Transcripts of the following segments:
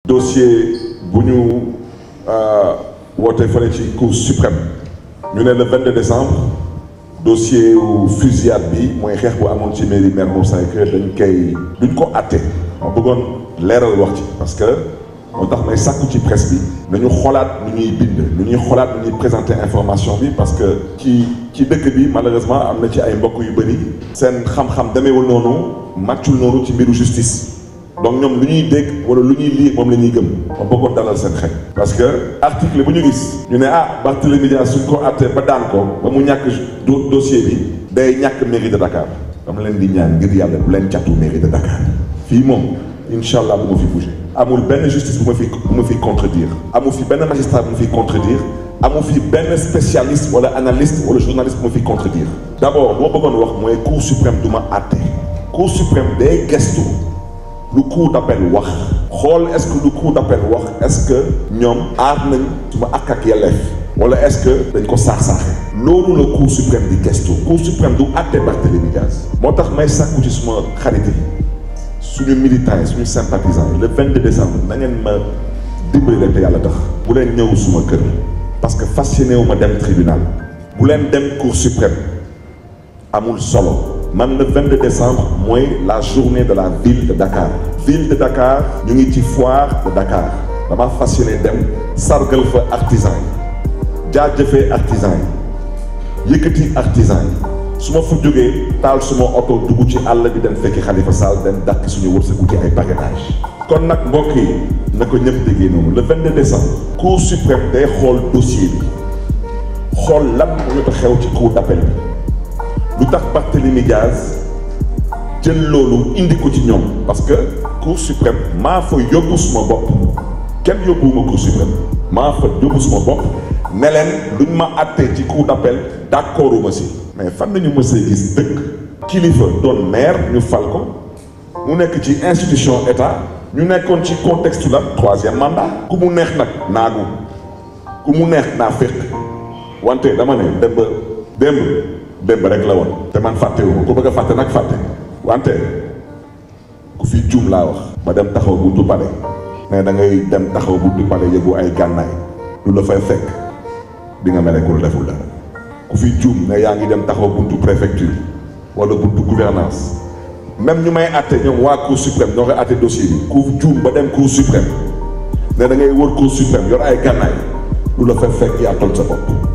dossier bu ñu woote fële ci Cour suprême ñu ne le 22 décembre dossier fusillade bi mooy xeex bu amoon ci mairie Mermoz Sacré duñ ko àtte ma bëggoon leeral wax ci parce que moo tax may sàkku ci presse bi nañu xoolaat nu ñuy bind nu ñuy xoolaat nu ñuy présenter information bi parce que ci dëkk bi malheureusement am na ci ay mbokk yu bëri seen xam-xam demeewul noonu màccul noonu ci mbiru justice donc ñoom lu ñuy dégg wala lu ñuy lire moom la ñuy gëm ma bëggoon dalal seen xel parce que article bu ñu gis ñu ne Barthélémy Dias suñ ko àttee ba daan ko ba mu ñàkk dossier bi day ñàkk mairie de Dakar dama leen di ñaan ngir yàlla bu leen catu mairie de Dakar fii moom incha allah bu ma fi bouger amul benn justice bu ma fi contredire amul fi benn magistrat bu ma fi contredire amul fi benn spécialiste wala analyste wala journaliste bu ma fi contredire d'abord moo bëggoon wax mooy cour suprême du ma àtte cour suprême day gestu lu cour d'appel wax xool est-ce que lu cour d'appel wax est-ce que ñoom aar nañ suma ak yelleef wala est-ce que dañ ko saax-saaxe loolu la cour suprême di gestu cour suprême du àtte Barthélémy Dias moo tax may sàkku ci suma xarit yi suñu militants yi suñu sympathisants yi le 22 décembre na ngeen ma dimbali leen te yàlla tax bu leen ñëw suma kër parce que fasciné wu ma dem tribunal bu leen dem cour suprême amul solo man le 22 décembre mooy la journée de la ville de Dakar ville de Dakar ñu ngi ci foire de Dakar dama fasciné dem sargal fa artisan yi jaajëfee artisan yi yëkkati artisan yi su ma fa jógee taal suma oto dugg ci àll bi dem fekki Khalifa Sall dem dàkk suñu wërsëgu ci ay parrainage kon nag mbokk yi na ko ñëpp déggee noonu le 22 décembre cour suprême day xool dossier bi xool lan moo ñu xew ci cour d'appel bi lu tax Barthélémy Dias jël loolu indi ko ci ñoom parce que cour suprême maa fa yóbbu suma bopp kenn yóbbuwuma cour suprême maa fa yóbbu suma bopp ne leen duñ ma àttee ci cour d'appel d'accorduma si mais fan nañu mësee gis dëkk kilifa doon maire ñu fal ko mu nekk ci institution état ñu nekkoon ci contexte la 3e mandat ku mu neex nag naagu ku mu neex naa féq wante dama ne démb rek la woon te man fàttewuma ku bëgg a fàtte nag fàtte wante ku fi juum laa wax ba dem taxaw buntu pale mais da ngay dem taxaw buntu pale yóbbu ay gànnaay lu la fay fekk di nga mel ku la deful dara ku fi juum ne yaa ngi dem taxaw buntu préfecture wala buntu gouvernance même ñu may àtte ñoom waa cour suprême ñoo koy àtte dossier bi ku juum ba dem cour suprême ne da ngay wër cour suprême yor ay gànnaay lu la fay fekk yaa tol sa bopp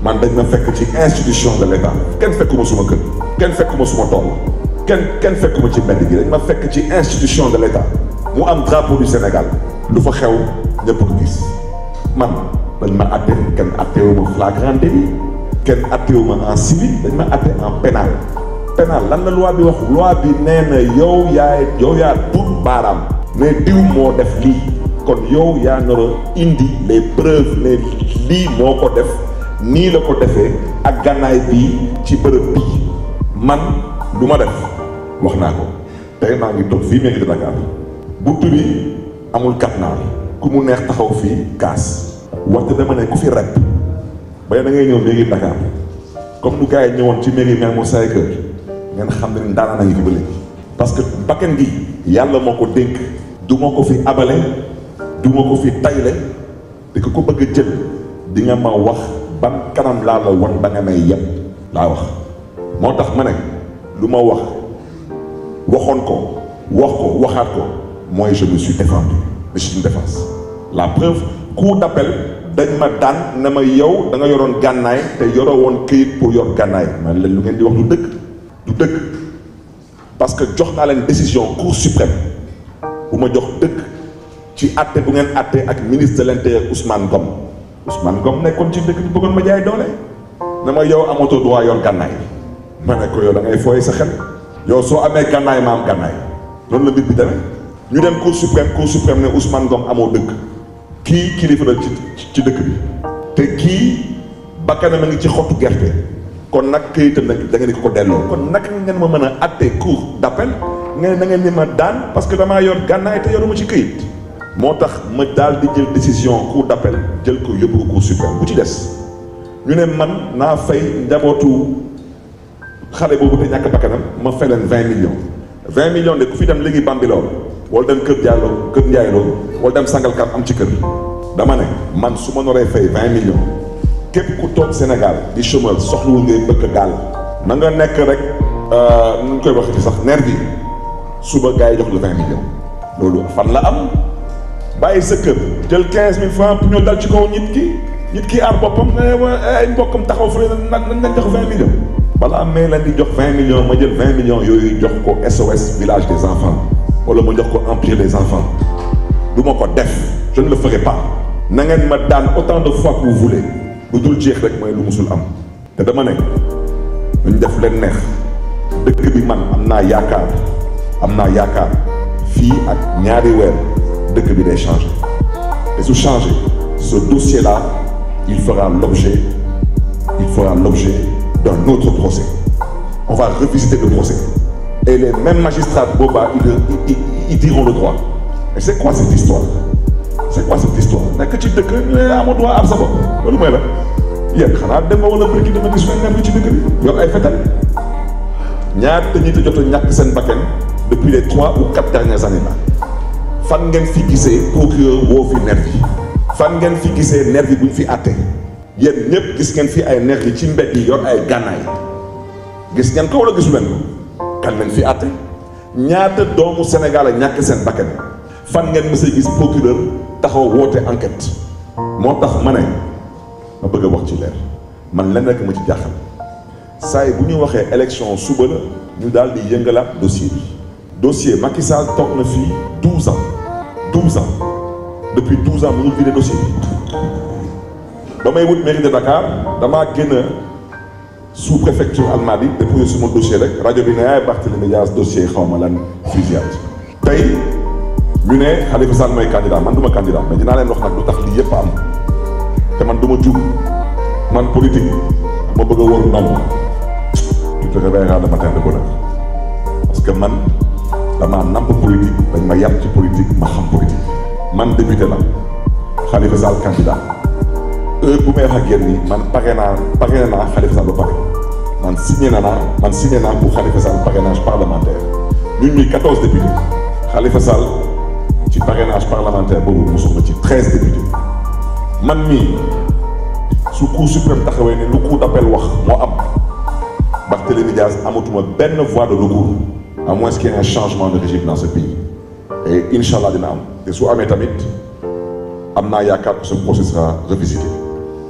man dañ ma fekk ci institution de l'état kenn fekkuma suma kër kenn fekkuma suma tool kenn fekkuma ci mbedd gi dañ ma fekk ci institution de l'état mu am drapeau du Sénégal lu fa xew ñëpp ko gis man dañ ma àtte kenn àttewuma flagrant délit kenn àttewuma en civil dañ ma àtte en pénal lan la loi bi wax loi bi nee na yow yaa dut baaraam mais diw moo def lii kon yow yaa nar a indi les preuves ne lii moo ko def nii la ko defee ak gànnaay bii ci bërëb bii man lu ma def wax naa ko tey maa ngi toog fii mairie de Dakar buntu bi amul katnaar ku mu neex taxaw fii kaas waxte dama ne ku fi rep ba da ngay ñëw mairie de Dakar comme nu gars yi ñëwoon ci mairie Mermoz Sacré ngeen xam ne ndaanaan a ngi fi ba léegi parce que bakkan gi yàlla moo ko dénk du ma ko fi abale du ma ko fi tayle di ko bëgg a jël di nga ma wax ban kanam laa la wan ba nga may yëpp laa wax moo tax ma ne lu ma waxoon ko waxaat ko mooy je me suis défendu mais c'est une défense la preuve cour d'appel dañ ma daan ne ma yow da nga yoroon gànnaay te yoroo woon këyit pour yor gànnaay man leen lu ngeen di wax du dëgg parce que jox naa leen décision cour suprême bu ma jox dëgg ci àtte bu ngeen àtte ak ministre de l'intérieur Ousmane Ngom nekkoon ci dëkk bi bëggoon ma jaay doole ne ma yow amatoo droit yor gànnaay ma ne ko yow da ngay fooye sa xel yow soo amee gànnaay ma am gànnaay noonu la mbir bi demee ñu dem cour suprême ne Ousmane Ngom amoo dëgg kii kilifa la ci dëkk bi te kii bakkanam a ngi ci xottu gerte kon nag këyitam nag da ngeen di ko delloo kon naka ngeen ma mën a àtte cour d'appel ngeen da ngeen ni ma daan parce que damaa yor gànnaay te yoruma ci këyit moo tax ma daal di jël décision cour d'appel jël ko yóbbu ko cour suprême bu ci des ñu ne man naa fay njabootu xale boobu te ñàkk bakkanam ma fay leen 20 millions de ku fi dem léegi Bambilor wala dem Kër Ndiaye Lo wala dem Sangalkam am ci kër dama ne man su ma noree fay 20 millions képp ku toog Sénégal di chômeur soxlawul ngay bëgg gaal na nga nekk rek nu ñu koy waxati sax nervi suba gars yi jox la 20 millions loolu fan la am bàyyi sa kër jël 15 000 francs pour ñoo dal ci kaw nit ki aar boppam ay mbokkam taxaw fu ne nañ jox 20 millions balaa may leen di jox 20 millions ma jël 20 millions yooyu jox ko SOS village des enfants wala ma jox ko Empire des enfants du ma ko def je ne le ferai pas na ngeen ma daan autant de fois que vous voulez lu dul jeex rek mooy lu musul am te dama ne ñu def leen neex dëkk bi man am naa yaakaar fii ak ñaari weer dëkk bi day changer et su changer ce dossier là il fera l'objet d'un autre procès on va revisiter le procès et les mêmes magistrats booba ils diront le droit et c'est quoi cette histoire nekk ci dëkk ñu ne amoo droit am sa bopp loolu mooy la yéen xanaa dem nga wala bëri dama gis leen nervi ci dëkk bi yor ay fetal ñaata ñi te jot a ñàkk seen bakkan depuis les 3 ou 4 dernières années là fan ngeen fi gisee procureur woo fi nervi fan ngeen fi gisee nervi bu ñu fi àtte yéen ñëpp gis ngeen fi ay nervi ci mbedd yi yor ay gànnaay gis ngeen ko wala gisu leen ko kan leen fi àtte ñaata doomu Sénégal a ñàkk seen bakkan fan ngeen mës a gis procureur taxaw woote enquête moo tax ma ne ma bëgg a wax ci leer man lenn rek ma ci jaaxal saa yi bu ñu waxee élection suba la ñu daal di yëngalaat dossier Macky Sall toog na fii 12 ans depuis 12 ans mënul vider dossier ba may wut mairie de Dakar damaa génn sous préfecture Almadies déposé suma dossier rek rajo bi ne yaay Barthélémy Dias dossier xaw ma lan fusillade tey ñu ne Khalifa Sall mooy candidat man du ma candidat mais dinaa leen wax nag lu tax lii yëpp am te man du ma jub man politique ma bëgg a wóor nombre tu te réveilleras le matin de bonheur parce que man damaa namp politique dañ ma yàpp ci politique ma xam politique man député la Khalifa Sall candidat heure bu may wax ak yéen nii man parrainé naa Khalifa Sall ba pare man signé naa pour Khalifa Sall parrainage parlementaire ñun ñuy 14 députés Khalifa Sall ci parrainage parlementaire boobu mosuma ci 13 députés man mii su cour suprême taxawee ne lu cour d'appel wax moo am Barthélémy Dias amatuma benn voie de recours à moins qu'il y ait un changement de régime dans ce pays et inch'Allah dina am te su amee tamit am naa yaakaar que ce procès sera revisité